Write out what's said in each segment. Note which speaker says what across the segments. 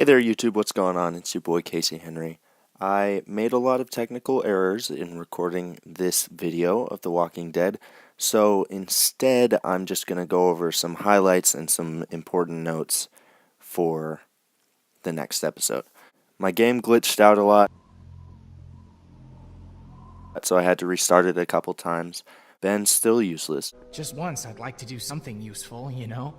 Speaker 1: Hey there YouTube, what's going on? It's your boy Casey Henry. I made a lot of technical errors in recording this video of The Walking Dead, so instead I'm just going to go over some highlights and some important notes for the next episode. My game glitched out a lot, so I had to restart it a couple times. Ben's still useless.
Speaker 2: Just once I'd like to do something useful, you know?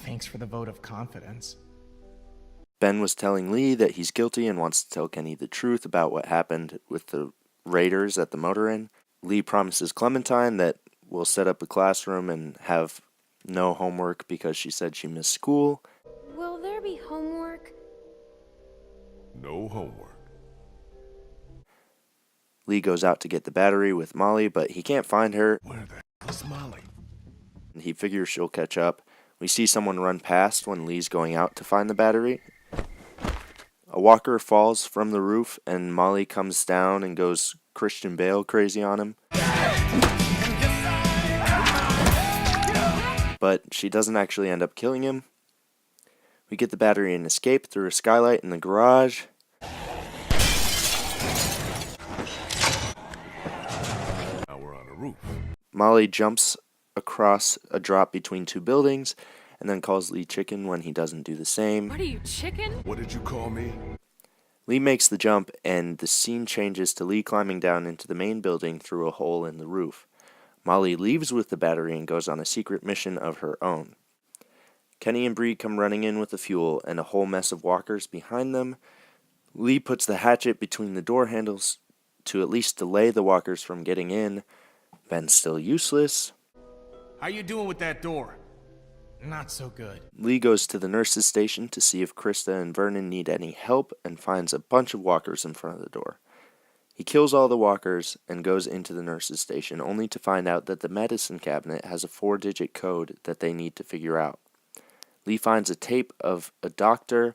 Speaker 2: Thanks for the vote of confidence.
Speaker 1: Ben was telling Lee that he's guilty and wants to tell Kenny the truth about what happened with the raiders at the motor inn. Lee promises Clementine that we'll set up a classroom and have no homework because she said she missed school.
Speaker 3: Will there be homework?
Speaker 4: No homework.
Speaker 1: Lee goes out to get the battery with Molly, but he can't find her.
Speaker 4: Where the hell is Molly?
Speaker 1: He figures she'll catch up. We see someone run past when Lee's going out to find the battery. A walker falls from the roof and Molly comes down and goes Christian Bale crazy on him. But she doesn't actually end up killing him. We get the battery and escape through a skylight in the garage.
Speaker 4: Now we're on a roof.
Speaker 1: Molly jumps across a drop between two buildings and then calls Lee chicken when he doesn't do the same.
Speaker 3: What are you, chicken?
Speaker 4: What did you call me?
Speaker 1: Lee makes the jump and the scene changes to Lee climbing down into the main building through a hole in the roof. Molly leaves with the battery and goes on a secret mission of her own. Kenny and Bree come running in with the fuel and a whole mess of walkers behind them. Lee puts the hatchet between the door handles to at least delay the walkers from getting in. Ben's still useless.
Speaker 2: How you doing with that door? Not so good.
Speaker 1: Lee goes to the nurse's station to see if Krista and Vernon need any help and finds a bunch of walkers in front of the door. He kills all the walkers and goes into the nurse's station only to find out that the medicine cabinet has a 4-digit code that they need to figure out. Lee finds a tape of a doctor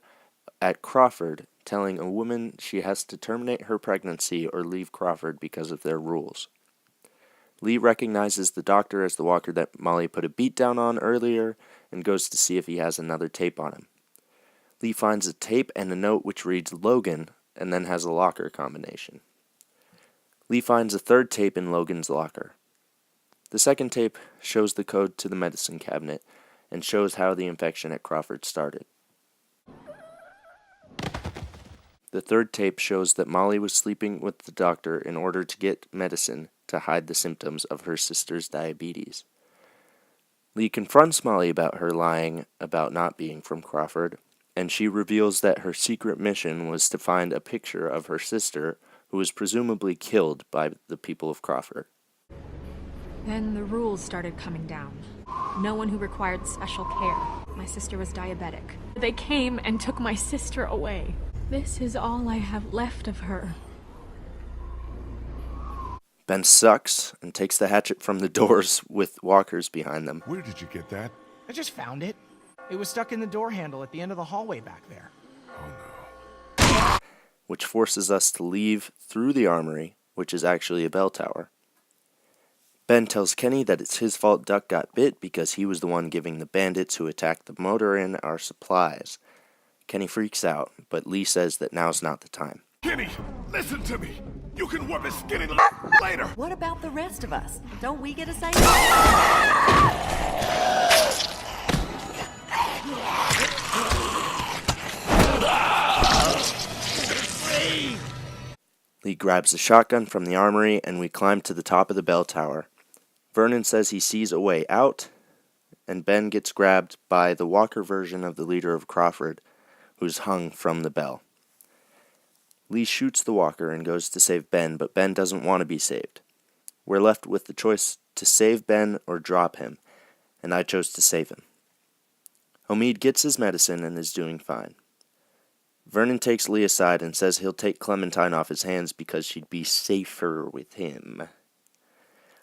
Speaker 1: at Crawford telling a woman she has to terminate her pregnancy or leave Crawford because of their rules. Lee recognizes the doctor as the walker that Molly put a beat down on earlier and goes to see if he has another tape on him. Lee finds a tape and a note which reads Logan and then has a locker combination. Lee finds a third tape in Logan's locker. The second tape shows the code to the medicine cabinet and shows how the infection at Crawford started. The third tape shows that Molly was sleeping with the doctor in order to get medicine to hide the symptoms of her sister's diabetes. Lee confronts Molly about her lying about not being from Crawford, and she reveals that her secret mission was to find a picture of her sister who was presumably killed by the people of Crawford.
Speaker 5: Then the rules started coming down. No one who required special care. My sister was diabetic. They came and took my sister away. This is all I have left of her.
Speaker 1: Ben sucks and takes the hatchet from the doors with walkers behind them.
Speaker 4: Where did you get that?
Speaker 2: I just found it. It was stuck in the door handle at the end of the hallway back there.
Speaker 4: Oh no.
Speaker 1: Which forces us to leave through the armory, which is actually a bell tower. Ben tells Kenny that it's his fault Duck got bit because he was the one giving the bandits who attacked the motor inn our supplies. Kenny freaks out, but Lee says that now's not the time.
Speaker 4: Kenny, listen to me. You can whip his skinny later.
Speaker 6: What about the rest of us? Don't we get a say?
Speaker 1: Lee grabs a shotgun from the armory and we climb to the top of the bell tower. Vernon says he sees a way out, and Ben gets grabbed by the walker version of the leader of Crawford, who's hung from the bell. Lee shoots the walker and goes to save Ben, but Ben doesn't want to be saved. We're left with the choice to save Ben or drop him, and I chose to save him. Omid gets his medicine and is doing fine. Vernon takes Lee aside and says he'll take Clementine off his hands because she'd be safer with him.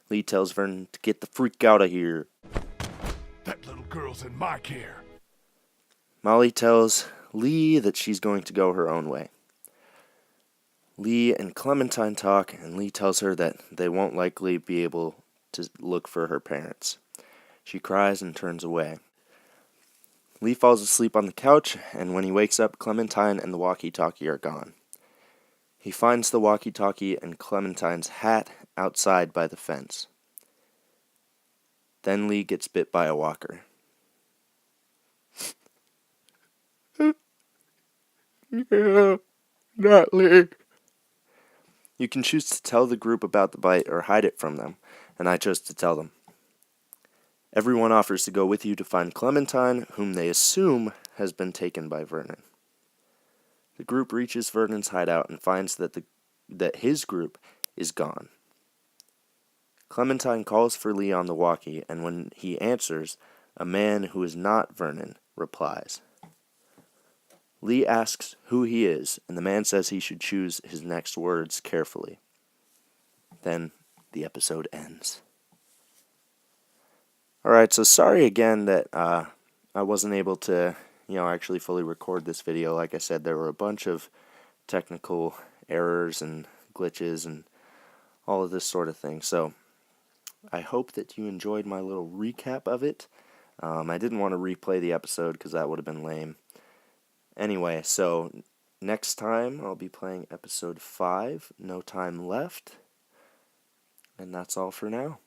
Speaker 1: Lee tells Vernon to get the freak out of here.
Speaker 4: That little girl's in my care.
Speaker 1: Molly tells Lee that she's going to go her own way. Lee and Clementine talk, and Lee tells her that they won't likely be able to look for her parents. She cries and turns away. Lee falls asleep on the couch, and when he wakes up, Clementine and the walkie-talkie are gone. He finds the walkie-talkie and Clementine's hat outside by the fence. Then Lee gets bit by a walker. No, not Lee. You can choose to tell the group about the bite or hide it from them, and I chose to tell them. Everyone offers to go with you to find Clementine, whom they assume has been taken by Vernon. The group reaches Vernon's hideout and finds that his group is gone. Clementine calls for Lee on the walkie, and when he answers, a man who is not Vernon replies. Lee asks who he is, and the man says he should choose his next words carefully. Then the episode ends. Alright, so sorry again that I wasn't able to, actually fully record this video. Like I said, there were a bunch of technical errors and glitches and all of this sort of thing. So I hope that you enjoyed my little recap of it. I didn't want to replay the episode because that would have been lame. Anyway, so next time I'll be playing episode 5, No Time Left. And that's all for now.